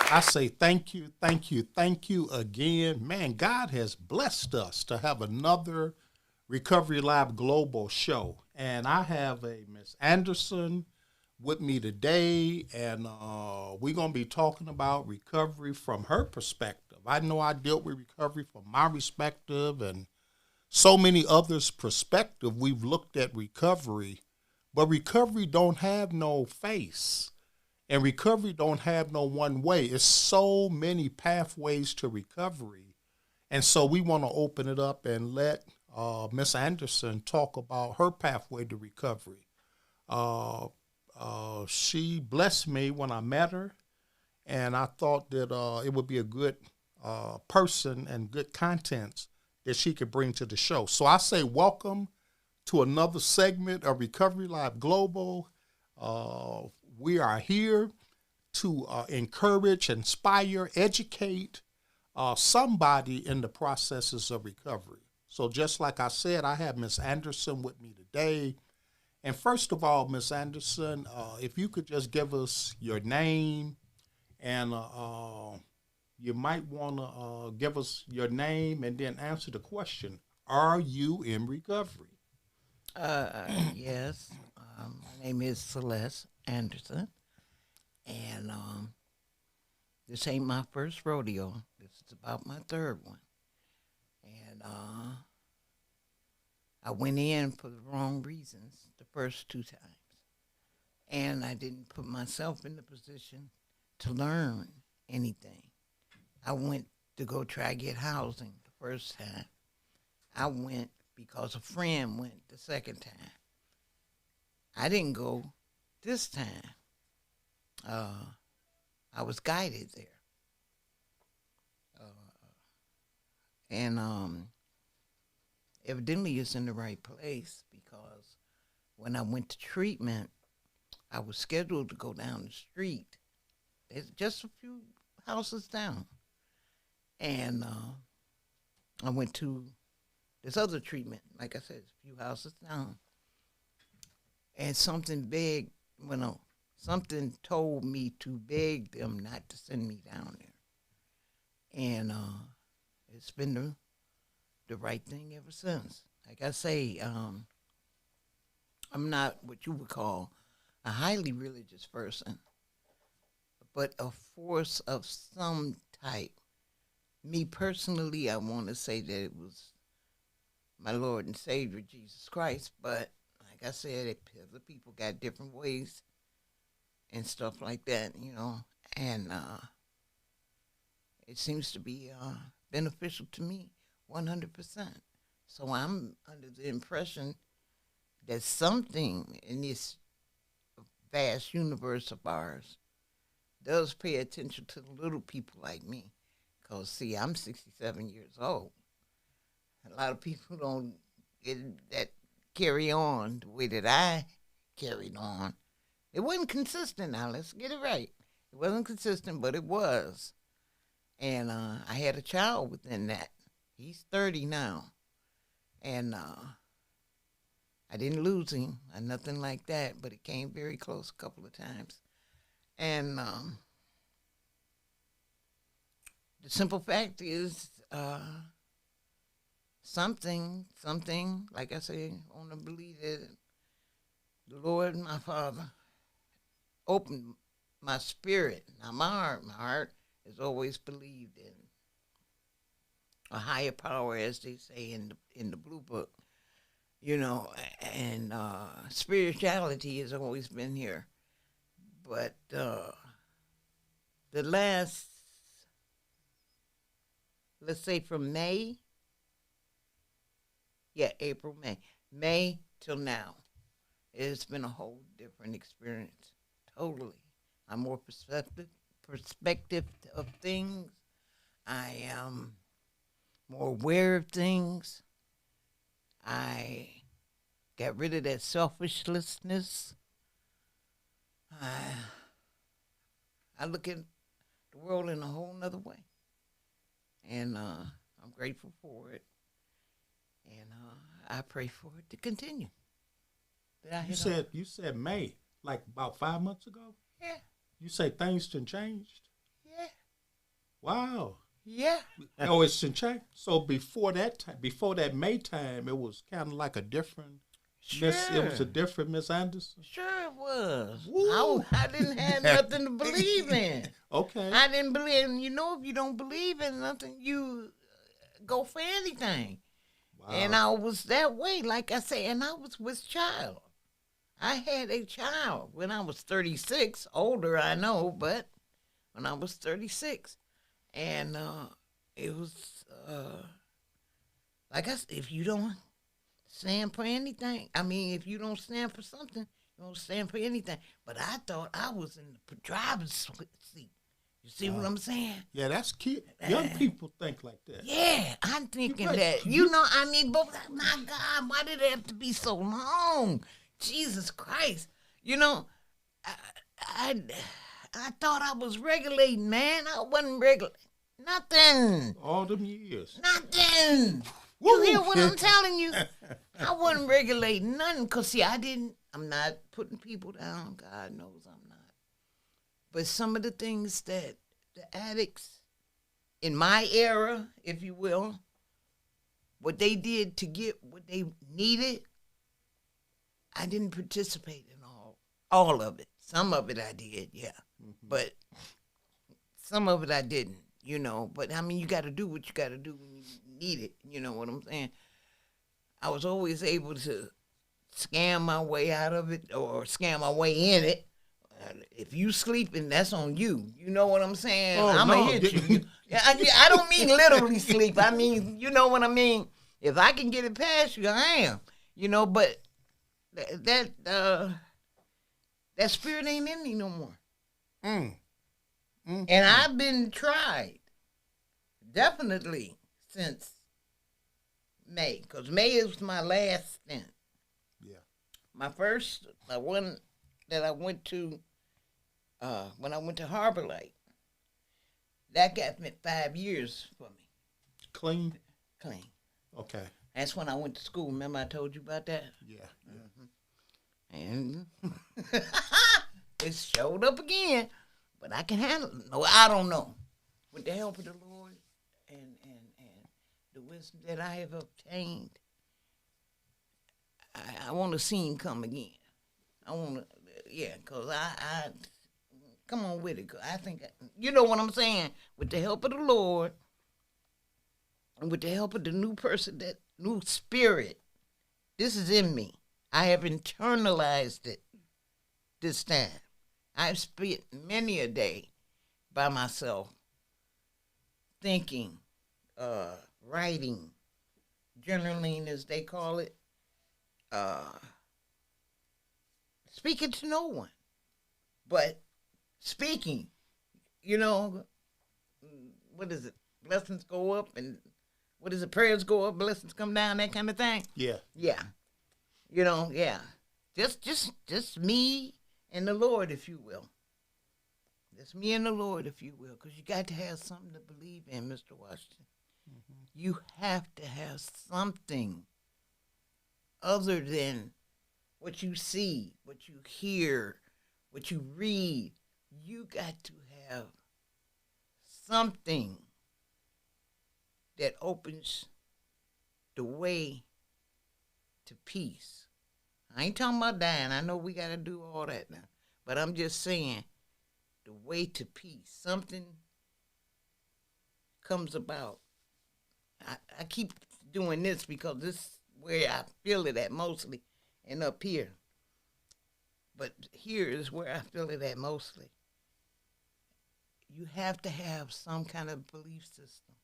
I say thank you again. Man, God has blessed us to have another Recovery Lab Global show. And I have a Miss Anderson with me today, and we're going to be talking about recovery from her perspective. I know I dealt with recovery from my perspective and so many others' perspective. We've looked at recovery, but recovery don't have no face. And recovery don't have no one way. It's so many pathways to recovery. And so we want to open it up and let Miss Anderson talk about her pathway to recovery. Uh, she blessed me when I met her, and I thought that it would be a good person and good contents that she could bring to the show. So I say welcome to another segment of Recovery Live Global. Uh, we are here to encourage, inspire, educate somebody in the processes of recovery. So just like I said, I have Miss Anderson with me today. And first of all, Miss Anderson, if you could just give us your name, and you might want to give us your name and then answer the question, are you in recovery? Yes. My name is Celeste Anderson, and this ain't my first rodeo. This is about my third one. And I went in for the wrong reasons the first two times. And I didn't put myself in the position to learn anything. I went to go try to get housing the first time. I went because a friend went the second time. I didn't go this time. I was guided there. And evidently it's in the right place because when I went to treatment, I was scheduled to go down the street. It's just a few houses down. And I went to this other treatment, like I said, a few houses down. And something big went on. Something told me to beg them not to send me down there. And it's been the right thing ever since. Like I say, I'm not what you would call a highly religious person, but a force of some type. Me personally, I want to say that it was my Lord and Savior, Jesus Christ, but like I said, other people got different ways and stuff like that, and it seems to be beneficial to me 100%. So I'm under the impression that something in this vast universe of ours does pay attention to the little people like me. Because, see, I'm 67 years old. A lot of people don't get that carry on the way that I carried on. It wasn't consistent now. Let's get it right. It wasn't consistent, but it was. And I had a child within that. He's 30 now. And I didn't lose him or nothing like that, but it came very close a couple of times. And the simple fact is something, like I say, I want to believe that the Lord, my Father, opened my spirit. Now, my heart has always believed in a higher power, as they say in the Blue Book, and spirituality has always been here. But the last, let's say from April, May till now, it's been a whole different experience, totally. I'm more perspective of things. I am more aware of things. I got rid of that selfishness. I look at the world in a whole nother way. And I'm grateful for it. And I pray for it to continue. You said May, like about 5 months ago? Yeah. You say things done changed? Yeah. Wow. Yeah. Oh, it's in check. So before that time, before that May time, it was kind of like a different Miss. It was a Sure. different Miss Anderson. Sure it was. Woo. I didn't have nothing to believe in. Okay. I didn't believe in, if you don't believe in nothing, you go for anything. And Wow. I was that way, like I say, and I was with child. I had a child when I was 36, older I know, but when I was 36. And it was, like I said, if you don't stand for anything, I mean, if you don't stand for something, you don't stand for anything. But I thought I was in the driver's seat. You see what Wow. I'm saying? Yeah, that's cute. Young people think like that. Yeah, I'm thinking that, I mean, but my God, why did it have to be so long? Jesus Christ. You know, I, I, I thought I was regulating, man. I wasn't regulating. Nothing. All them years. Nothing. Woo. You hear what I'm telling you? I wasn't regulating nothing because, see, I'm not putting people down. God knows I'm not. But some of the things that the addicts in my era, if you will, what they did to get what they needed, I didn't participate in all of it. Some of it I did, yeah. Mm-hmm. But some of it I didn't, But, I mean, you got to do what you got to do when you need it. You know what I'm saying? I was always able to scam my way out of it or scam my way in it. If you sleeping, that's on you. You know what I'm saying? Oh, I'm going to hit you. I don't mean literally sleep. I mean, you know what I mean? If I can get it past you, I am. But that spirit ain't in me no more. And I've been tried, definitely, since May. Because May is my last stint. Yeah. My first, one that I went to, when I went to Harbor Light, that got me 5 years for me. Clean? Clean. Okay. That's when I went to school. Remember I told you about that? Yeah. And it showed up again. But I can handle it. No, I don't know. With the help of the Lord and the wisdom that I have obtained, I want to see him come again. I want to, because I come on with it. 'Cause I think, you know what I'm saying? With the help of the Lord and with the help of the new person, that new spirit, this is in me. I have internalized it this time. I've spent many a day by myself thinking, writing, journaling as they call it, speaking to no one, but speaking, what is it? Blessings go up and what is it? Prayers go up, blessings come down, that kind of thing. Yeah. Yeah. Yeah. Just me and the Lord, if you will. Just me and the Lord, if you will, because you got to have something to believe in, Mr. Washington. Mm-hmm. You have to have something other than what you see, what you hear, what you read. You got to have something that opens the way to peace. I ain't talking about dying. I know we got to do all that now. But I'm just saying, the way to peace. Something comes about. I keep doing this because this is where I feel it at mostly, and up here. But here is where I feel it at mostly. You have to have some kind of belief system.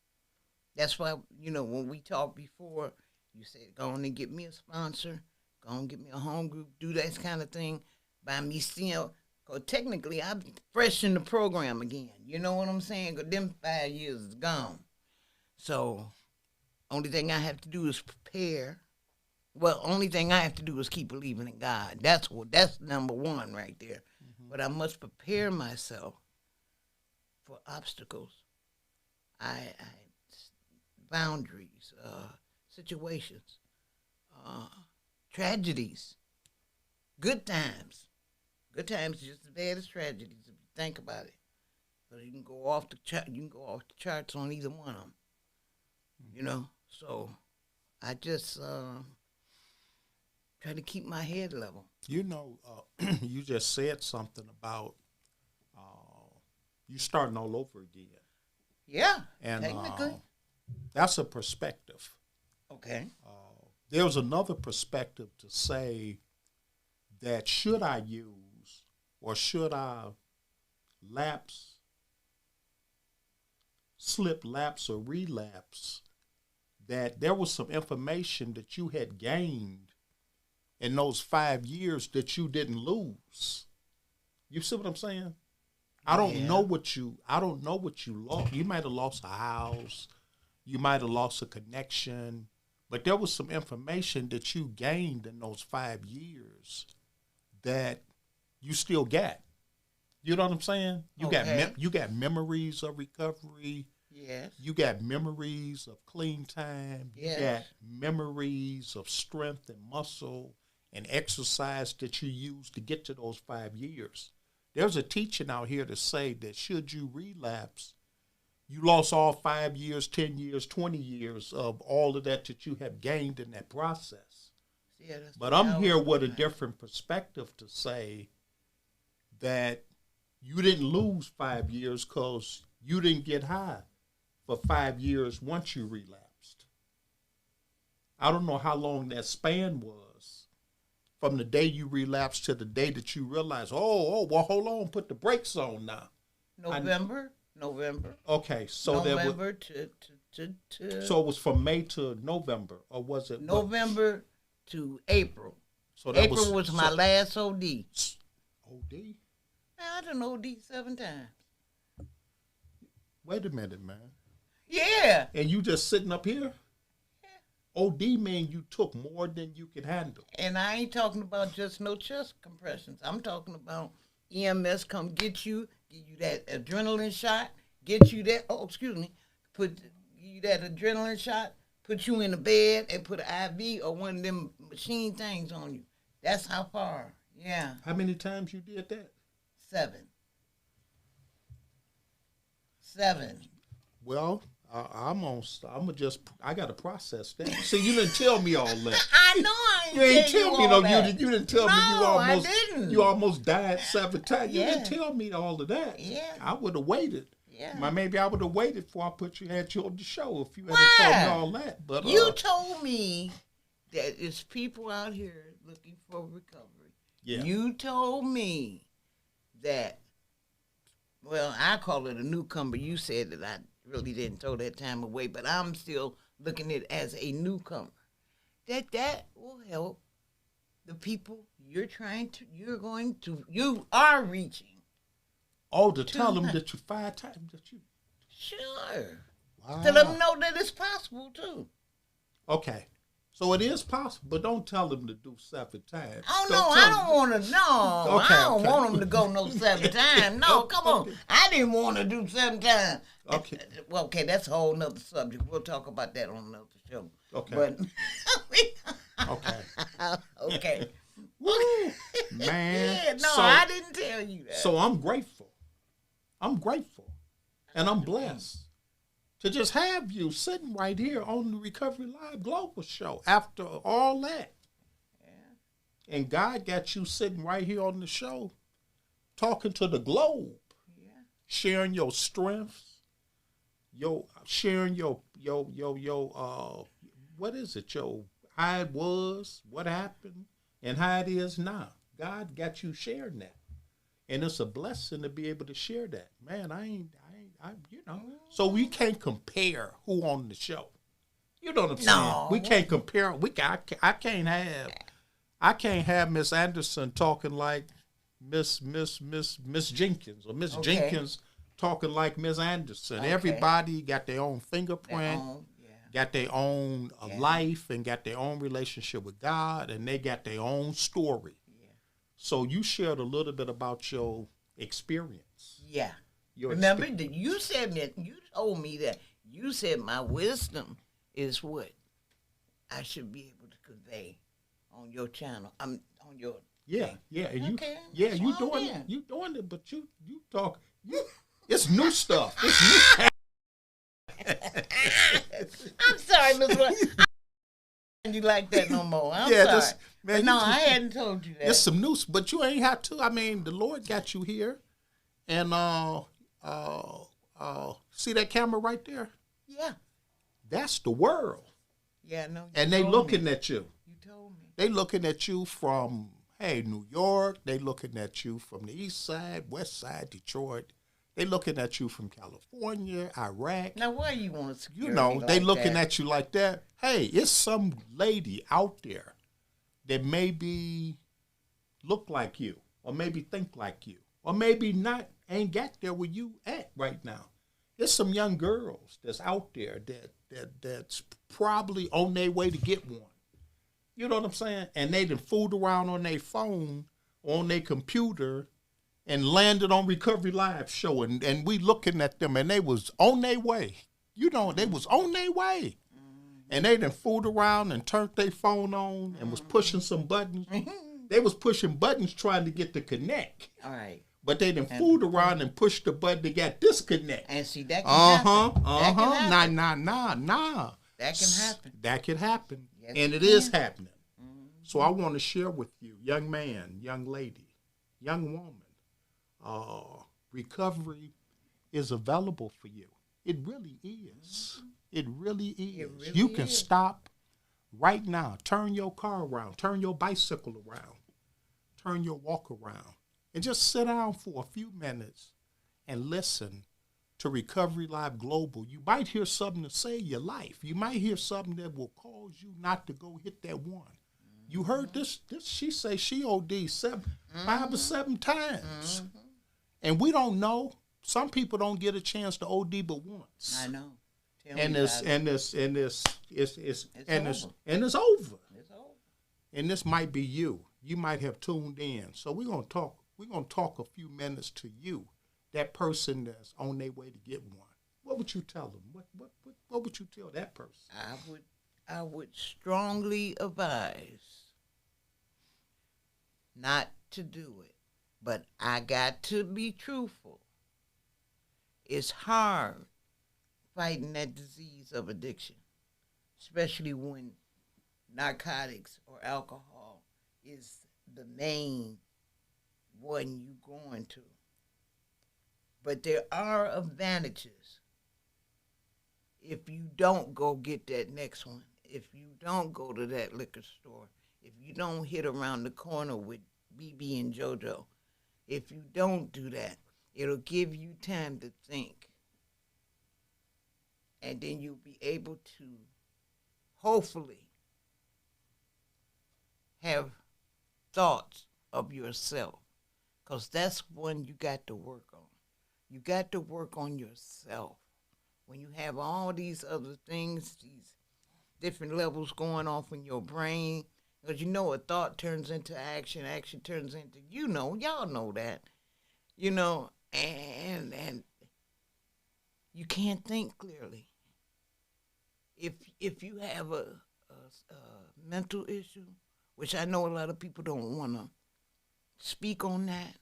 That's why, when we talked before, you said, go on and get me a sponsor. Go on and get me a home group. Do that kind of thing. By me seeing, because technically I'm fresh in the program again. You know what I'm saying? Because them 5 years is gone. So, only thing I have to do is prepare. Well, only thing I have to do is keep believing in God. That's number one right there. Mm-hmm. But I must prepare myself for obstacles. Boundaries, situations, tragedies, good times. Good times is just as bad as tragedies if you think about it. So you can go off the chart. You can go off the charts on either one of them. You know. So I just try to keep my head level. You know, you just said something about you starting all over again. Yeah, And technically. that's a perspective. Okay. There's another perspective to say that should I use or should I slip, lapse, or relapse, that there was some information that you had gained in those 5 years that you didn't lose. You see what I'm saying? I don't know what you lost. You might have lost a house, you might have lost a connection, but there was some information that you gained in those 5 years that you still got. You know what I'm saying? You got memories of recovery. Yes. You got memories of clean time. Yes. You got memories of strength and muscle and exercise that you used to get to those 5 years. There's a teaching out here to say that should you relapse, you lost all 5 years, 10 years, 20 years of all of that you have gained in that process. Yeah, but I'm here with a different perspective to say that you didn't lose 5 years because you didn't get high for 5 years once you relapsed. I don't know how long that span was from the day you relapsed to the day that you realized, well, hold on, put the brakes on now. November. Okay, so November to. So it was from May to November, or was it November to April? So that April was my last OD. OD? I done OD 7 times. Wait a minute, man. Yeah. And you just sitting up here? OD mean you took more than you could handle. And I ain't talking about just no chest compressions. I'm talking about EMS come get you, give you that adrenaline shot, get you that, give you that adrenaline shot, put you in the bed and put an IV or one of them machine things on you. That's how far. Yeah. How many times you did that? 7. Well, I gotta process that. See, you didn't tell me all that. I know I ain't. You ain't tell me that. You didn't tell me I didn't. You almost died 7 times. You didn't tell me all of that. Yeah. I would have waited. Yeah. Maybe I would have waited before I had you on the show if you hadn't told me all that. But you told me that there's people out here looking for recovery. Yeah. You told me that. Well, I call it a newcomer. You said that I really didn't throw that time away, but I'm still looking at it as a newcomer. That will help the people you are reaching. Oh, to tell them that you 5 times that you. Sure. Wow. To let them know that it's possible too. Okay. So it is possible, but don't tell them to do 7 times. Oh, no, I don't want to. No, Okay, I don't want them to go no 7 times. No, come on. I didn't want to do 7 times. Okay. Well, okay, that's a whole nother subject. We'll talk about that on another show. Okay. But, okay. Okay. Woo, man. Yeah, no, I didn't tell you that. So I'm grateful. And I'm blessed to just have you sitting right here on the Recovery Live Global Show after all that. Yeah. And God got you sitting right here on the show talking to the globe. Yeah. Sharing your strengths, sharing your what is it, how it was, what happened, and how it is now. God got you sharing that. And it's a blessing to be able to share that. Man, So we can't compare who on the show. You know what I'm saying? No. We can't compare. I can't have Miss Anderson talking like Miss Jenkins or Miss Jenkins talking like Miss Anderson. Okay. Everybody got their own fingerprint, got their own life, and got their own relationship with God, and they got their own story. So you shared a little bit about your experience. Yeah. Remember that you said that you told me that you said my wisdom is what I should be able to convey on your channel. On your thing. And you doing it, but you talk. It's new stuff. It's new. I'm sorry, Miss White. I don't you like that no more. I'm Yeah, sorry. this, man, But no, I hadn't told you that. It's some new, but you ain't have to. I mean, the Lord got you here, and see that camera right there? Yeah. That's the world. Yeah, no. And they looking at you. You told me. They looking at you from, hey, New York. They looking at you from the east side, west side, Detroit. They looking at you from California, Iraq. Now, why you want to You know, they looking at you like that. Hey, it's some lady out there that maybe look like you, or maybe think like you, or maybe not, ain't got there where you at right now. There's some young girls that's out there that's probably on their way to get one. You know what I'm saying? And they done fooled around on their phone, on their computer, and landed on Recovery Live show, and we looking at them, and they was on their way. You know, they was on their way. And they done fooled around and turned their phone on and was pushing some buttons. They was pushing buttons trying to get the connect. All right. But they done fooled around and pushed the button that got disconnect. And see, that can happen. Nah. That can happen. That can happen. Yes, and it is happening. Mm-hmm. So I want to share with you, young man, young lady, young woman, recovery is available for you. It really is. Mm-hmm. It really is. It really you can stop right now. Turn your car around. Turn your bicycle around. Turn your walk around. And just sit down for a few minutes and listen to Recovery Live Global. You might hear something to save your life. You might hear something that will cause you not to go hit that one. Mm-hmm. You heard this she say she OD'd 5 or 7 times. Mm-hmm. And we don't know. Some people don't get a chance to OD but once. I know. And it's over. It's over. And this might be you. You might have tuned in. So we're gonna talk a few minutes to you, that person that's on their way to get one. What would you tell them? What would you tell that person? I would strongly advise not to do it, but I got to be truthful. It's hard fighting that disease of addiction, especially when narcotics or alcohol is the main one you going to. But there are advantages if you don't go get that next one, if you don't go to that liquor store, if you don't hit around the corner with BB and JoJo, if you don't do that, it'll give you time to think. And then you'll be able to hopefully have thoughts of yourself, because that's one you got to work on. You got to work on yourself. When you have all these other things, these different levels going off in your brain, because you know a thought turns into action, action turns into, y'all know that, and you can't think clearly. If you have a mental issue, which I know a lot of people don't want to speak on that,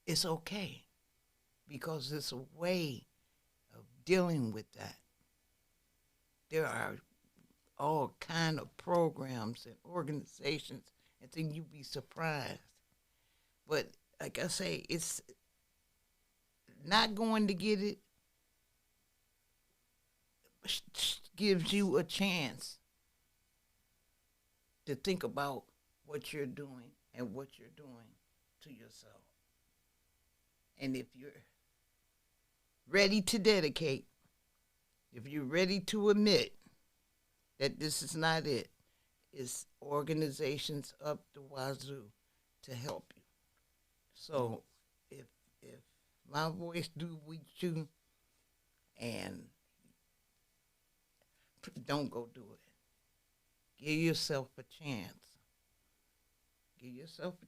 it's okay, because it's a way of dealing with that. There are all kind of programs and organizations, and then you'd be surprised. But like I say, it's not going to get it gives you a chance to think about what you're doing and what you're doing to yourself. And if you're ready to dedicate, if you're ready to admit that this is not it, it's organizations up the wazoo to help you. So if my voice do reach you, and don't go do it. Give yourself a chance. Give yourself a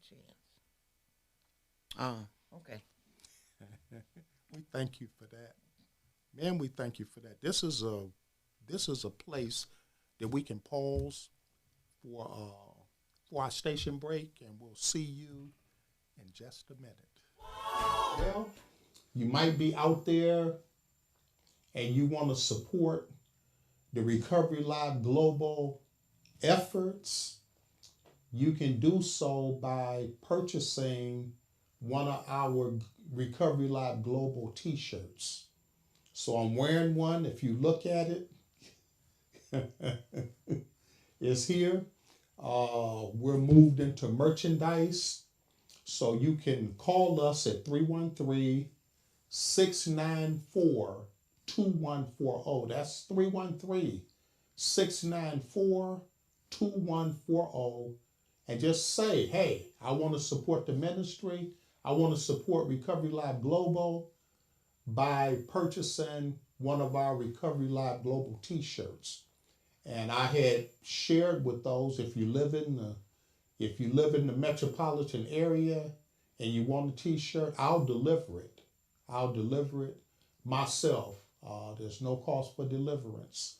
chance. Okay. We thank you for that. Man, we thank you for that. This is a place that we can pause for our station break, and we'll see you in just a minute. Well, you might be out there and you want to support the Recovery Live Global efforts, you can do so by purchasing one of our Recovery Live Global t-shirts. So I'm wearing one. If you look at it, it's here. We're moved into merchandise. So you can call us at 313-694-2140. That's 313-694-2140. And just say, hey, I want to support the ministry. I want to support Recovery Live Global by purchasing one of our Recovery Live Global t-shirts. And I had shared with those, if you live in the metropolitan area and you want a t-shirt, I'll deliver it. I'll deliver it myself. There's no cost for deliverance.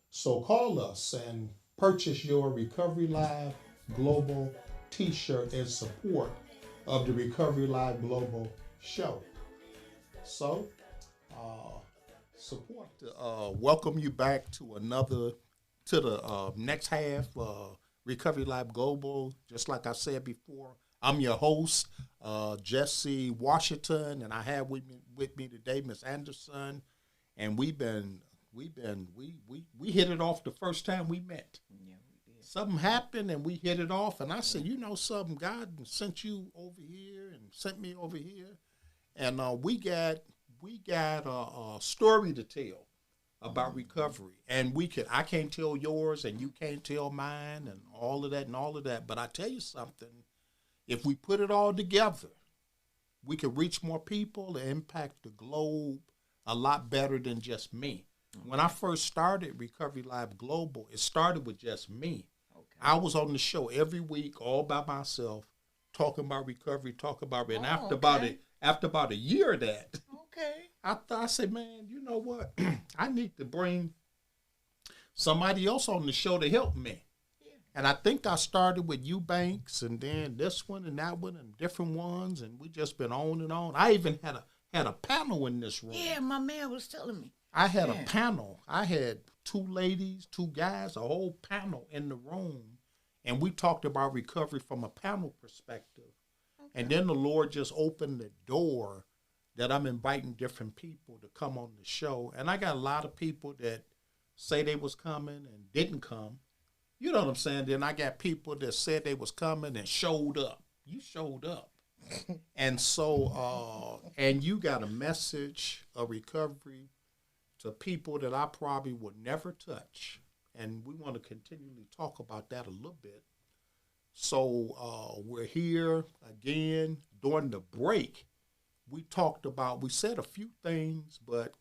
So call us and purchase your Recovery Live Global t-shirt in support of the Recovery Live Global show. So, support. Welcome you back to the next half. Recovery Live Global. Just like I said before, I'm your host, Jesse Washington, and I have with me today Miss Anderson, and we hit it off the first time we met. Yeah, we did. Something happened, and we hit it off, and I said, you know something, God sent you over here and sent me over here, and we got a story to tell about recovery, and I can't tell yours and you can't tell mine and all of that, but I tell you something, if we put it all together, we can reach more people and impact the globe a lot better than just me. Okay. When I first started Recovery Live Global, it started with just me. Okay. I was on the show every week all by myself, talking about recovery, and after about a year of that, I said, man, you know what? I need to bring somebody else on the show to help me. Yeah. And I think I started with Eubanks and then this one and that one and different ones, and we just been on and on. I even had a panel in this room. Yeah, my man was telling me. I had a panel. I had 2 ladies, 2 guys, a whole panel in the room, and we talked about recovery from a panel perspective. Okay. And then the Lord just opened the door that I'm inviting different people to come on the show. And I got a lot of people that say they was coming and didn't come. You know what I'm saying? Then I got people that said they was coming and showed up. You showed up. And so, and you got a message of recovery to people that I probably would never touch. And we want to continually talk about that a little bit. So we're here again during the break. We said a few things, but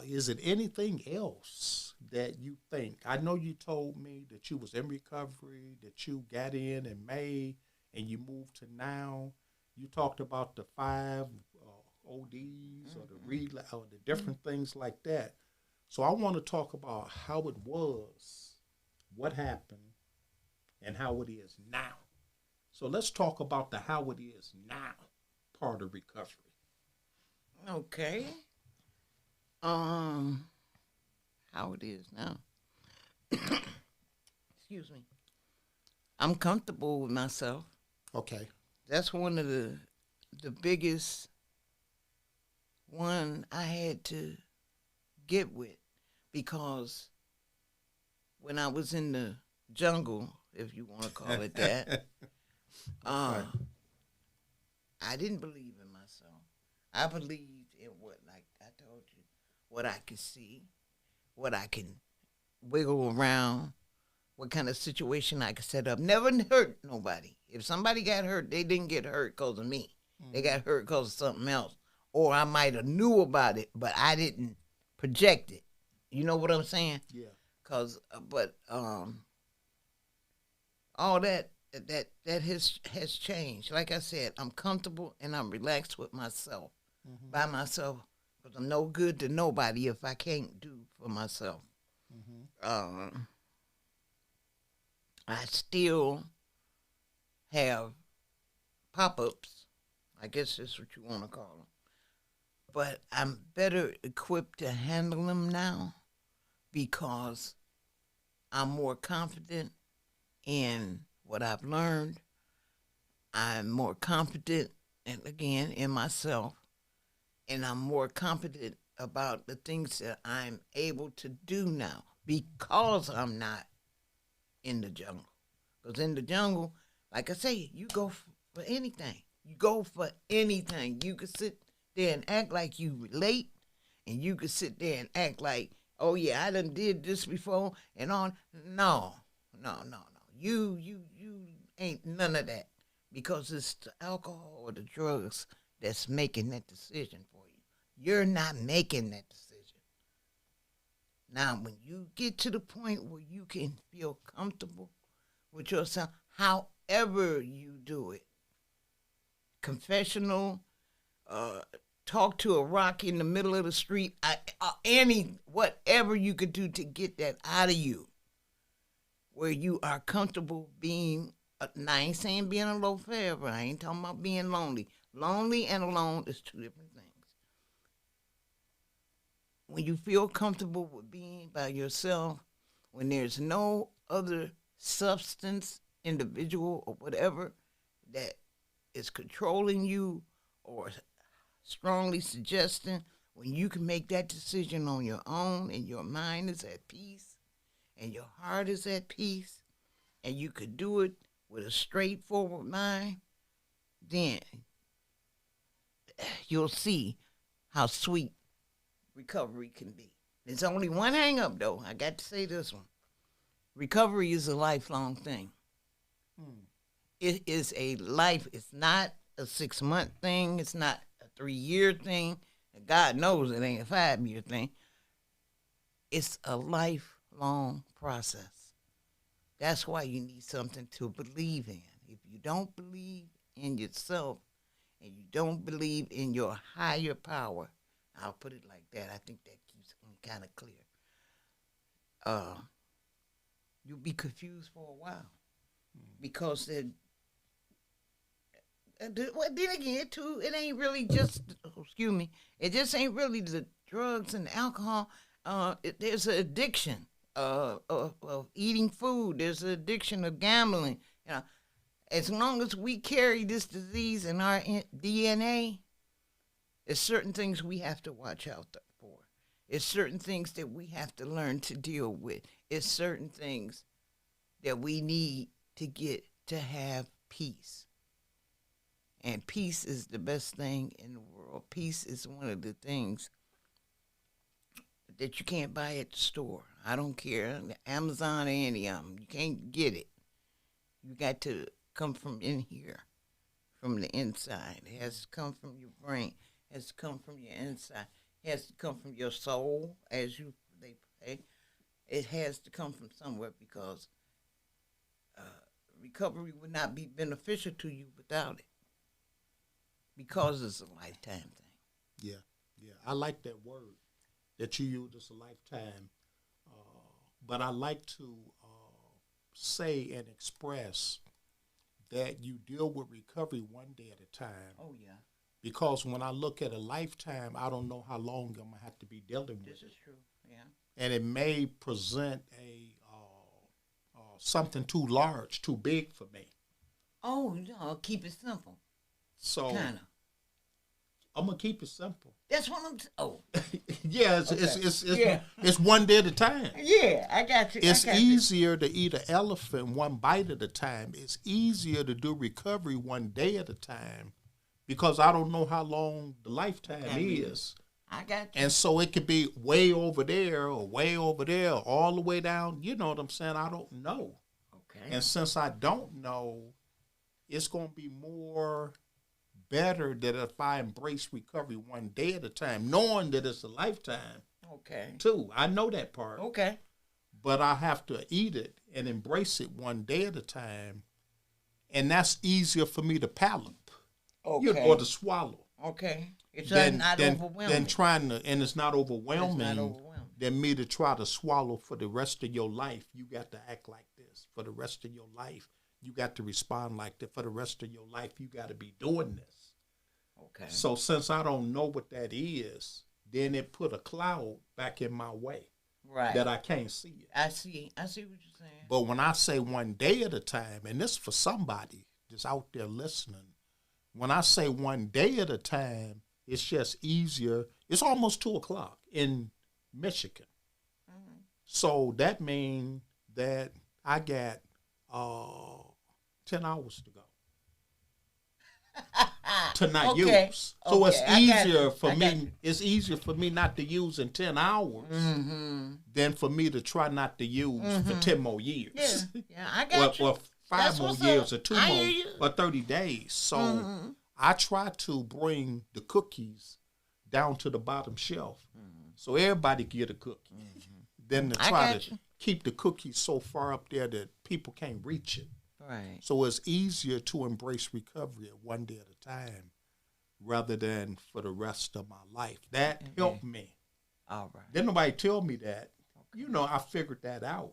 is it anything else that you think? I know you told me that you was in recovery, that you got in May, and you moved to now. You talked about the 5 ODs or the different things like that. So I want to talk about how it was, what happened, and how it is now. So let's talk about the how it is now part of recovery. Okay. How it is now. Excuse me. I'm comfortable with myself. Okay. That's one of the biggest one I had to get with, because when I was in the jungle, if you want to call it that, right. I didn't believe in myself. I believed in what, like I told you, what I could see, what I can wiggle around, what kind of situation I could set up. Never hurt nobody. If somebody got hurt, they didn't get hurt because of me. Mm-hmm. They got hurt because of something else. Or I might have knew about it, but I didn't project it. You know what I'm saying? Yeah. All that has changed. Like I said, I'm comfortable and I'm relaxed with myself, by myself, because I'm no good to nobody if I can't do for myself. Mm-hmm. I still have pop-ups, I guess that's what you want to call them, but I'm better equipped to handle them now because I'm more confident in what I've learned. I'm more confident, and again, in myself, and I'm more confident about the things that I'm able to do now because I'm not in the jungle. Because in the jungle, like I say, you go for anything. You go for anything. You could sit there and act like you relate, and you could sit there and act like, oh yeah, I done did this before and on. No, no, no, no. You ain't none of that because it's the alcohol or the drugs that's making that decision for you. You're not making that decision. Now, when you get to the point where you can feel comfortable with yourself, however you do it, confessional, talk to a rock in the middle of the street, whatever you could do to get that out of you, where you are comfortable being. Now, I ain't saying being alone forever. I ain't talking about being lonely. Lonely and alone is two different things. When you feel comfortable with being by yourself, when there's no other substance, individual, or whatever that is controlling you or strongly suggesting, when you can make that decision on your own and your mind is at peace and your heart is at peace and you could do it with a straightforward mind, then you'll see how sweet recovery can be. There's only one hang up, though. I got to say this one. Recovery is a lifelong thing. It is a life. It's not a 6-month thing. It's not a 3-year thing. And God knows it ain't a 5-year thing. It's a lifelong process. That's why you need something to believe in. If you don't believe in yourself and you don't believe in your higher power, I'll put it like that. I think that keeps me kind of clear. You'll be confused for a while because then again, too, it ain't really just, it just ain't really the drugs and alcohol. There's an addiction of eating food. There's an addiction of gambling. As long as we carry this disease in our DNA, there's certain things we have to watch out for. It's certain things that we have to learn to deal with. It's certain things that we need to get to have peace. And peace is the best thing in the world. Peace is one of the things that you can't buy at the store. I don't care, Amazon or any of them. You can't get it. You got to come from in here, from the inside. It has to come from your brain. It has to come from your inside. It has to come from your soul, they say. It has to come from somewhere because recovery would not be beneficial to you without it. Because it's a lifetime thing. Yeah. I like that word that you use, it's a lifetime. But I like to say and express that you deal with recovery one day at a time. Oh, yeah. Because when I look at a lifetime, I don't know how long I'm going to have to be dealing with This is true, yeah. And it may present something too large, too big for me. Oh, no, keep it simple. So Kind of. I'm gonna keep it simple. That's what I'm. Yeah, it's one day at a time. Yeah, I got you. It's easier to eat an elephant one bite at a time. It's easier to do recovery one day at a time because I don't know how long the lifetime is. I got you. And so it could be way over there or way over there, all the way down. You know what I'm saying? I don't know. Okay. And since I don't know, it's going to be more better that if I embrace recovery one day at a time, knowing that it's a lifetime. Okay. Too. I know that part. Okay. But I have to eat it and embrace it one day at a time. And that's easier for me to palate. Okay. Or to swallow. Okay. It's not overwhelming. Than trying to, and it's not overwhelming. It's not overwhelming. Than me to try to swallow for the rest of your life. You got to act like this for the rest of your life. You got to respond like that for the rest of your life. You got to be doing this. Okay. So since I don't know what that is, then it put a cloud back in my way Right. that I can't see it. I see what you're saying. But when I say one day at a time, and this for somebody that's out there listening, when I say one day at a time, it's just easier. It's almost 2:00 in Michigan. Mm-hmm. So that means that I got 10 hours to go to not use. So it's easier for me. It's easier for me not to use in 10 hours than for me to try not to use for 10 more years. Yeah, I got you. Or 5 more years or 2 more or 30 days. So I try to bring the cookies down to the bottom shelf so everybody can get a cookie. Then to try to keep the cookies so far up there that people can't reach it. Right. So it's easier to embrace recovery at one day at a time rather than for the rest of my life. That helped me. All right. Didn't nobody tell me that. Okay. You know, I figured that out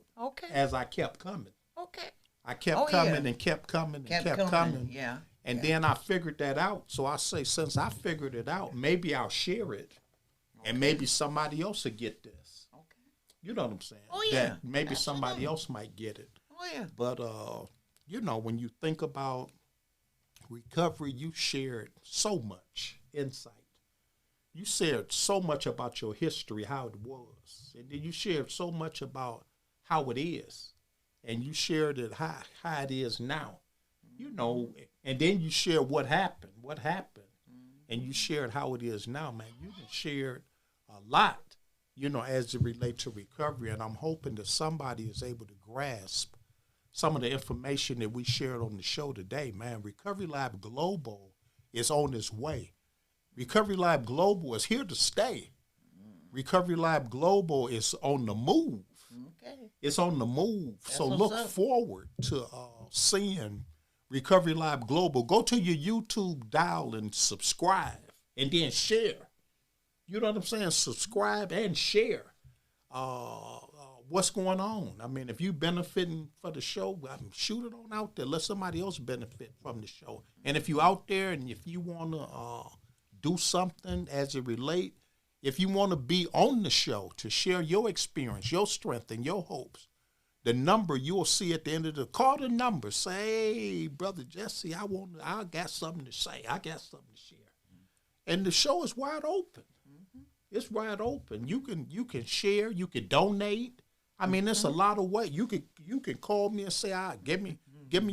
as I kept coming. Okay. I kept coming and kept coming and kept coming. Yeah. And then I figured that out. So I say, since I figured it out, maybe I'll share it and maybe somebody else will get this. Okay. You know what I'm saying? Oh, yeah. That maybe somebody else might get it. Oh, yeah. But, you know, when you think about recovery, you shared so much insight. You shared so much about your history, how it was. And then you shared so much about how it is. And you shared it how it is now. You know, and then you shared what happened. And you shared how it is now, man. You shared a lot, you know, as it relates to recovery. And I'm hoping that somebody is able to grasp some of the information that we shared on the show today, man. Recovery Lab Global is on its way. Recovery Lab Global is here to stay. Recovery Lab Global is on the move. Okay. It's on the move. So look forward to seeing Recovery Lab Global. Go to your YouTube dial and subscribe and then share. You know what I'm saying? Subscribe and share. What's going on? I mean, if you benefiting for the show, shoot it on out there. Let somebody else benefit from the show. And if you out there and if you want to do something as it relate, if you want to be on the show to share your experience, your strength, and your hopes, the number you'll see at the end of the call, the number. Say, hey, Brother Jesse, I got something to say. I got something to share. And the show is wide open. It's wide open. You can share. You can donate. I mean, there's a lot of ways. You can call me and say, give me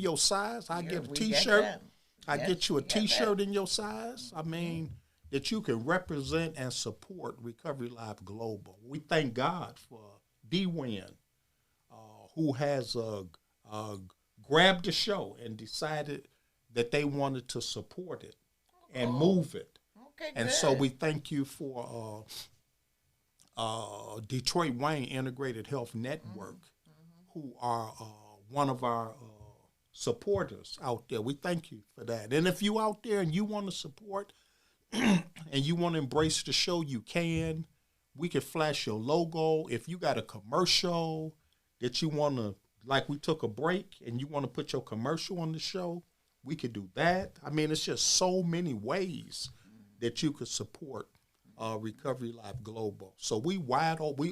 your size. I give a T-shirt. I get you a T-shirt in your size. I mean, that you can represent and support Recovery Life Global. We thank God for D-Win, who has grabbed the show and decided that they wanted to support it and move it. Okay, and so we thank you for Detroit Wayne Integrated Health Network, who are one of our supporters out there. We thank you for that. And if you out there and you want to support and you want to embrace the show, you can. We can flash your logo. If you got a commercial that you want to, like we took a break and you want to put your commercial on the show, we could do that. I mean, it's just so many ways that you could support Recovery Life Global. So we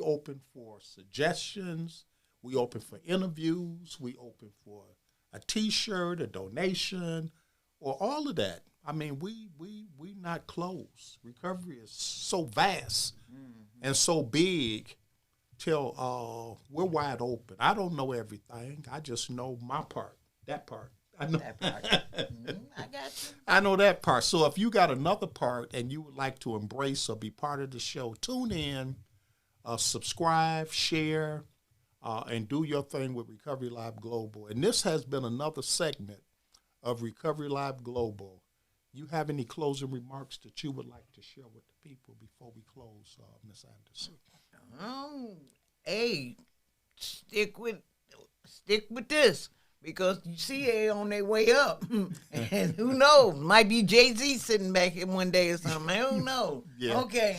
open for suggestions. We open for interviews. We open for a T-shirt, a donation, or all of that. I mean, we not closed. Recovery is so vast and so big till we're wide open. I don't know everything. I just know my part, that part. I know that part. I got you. I know that part. So if you got another part and you would like to embrace or be part of the show, tune in, subscribe, share, and do your thing with Recovery Live Global. And this has been another segment of Recovery Live Global. You have any closing remarks that you would like to share with the people before we close, Ms. Anderson? Hey, stick with this. Because you see they on their way up. And who knows? Might be Jay-Z sitting back here one day or something. Who knows? Yeah. Okay.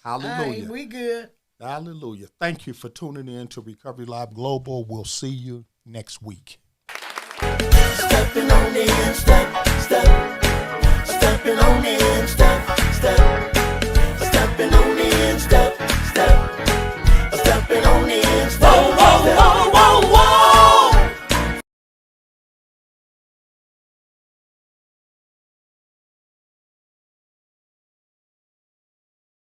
Hallelujah. All right, we good. Hallelujah. Thank you for tuning in to Recovery Live Global. We'll see you next week. Stepping on the end, step. popping on Insta.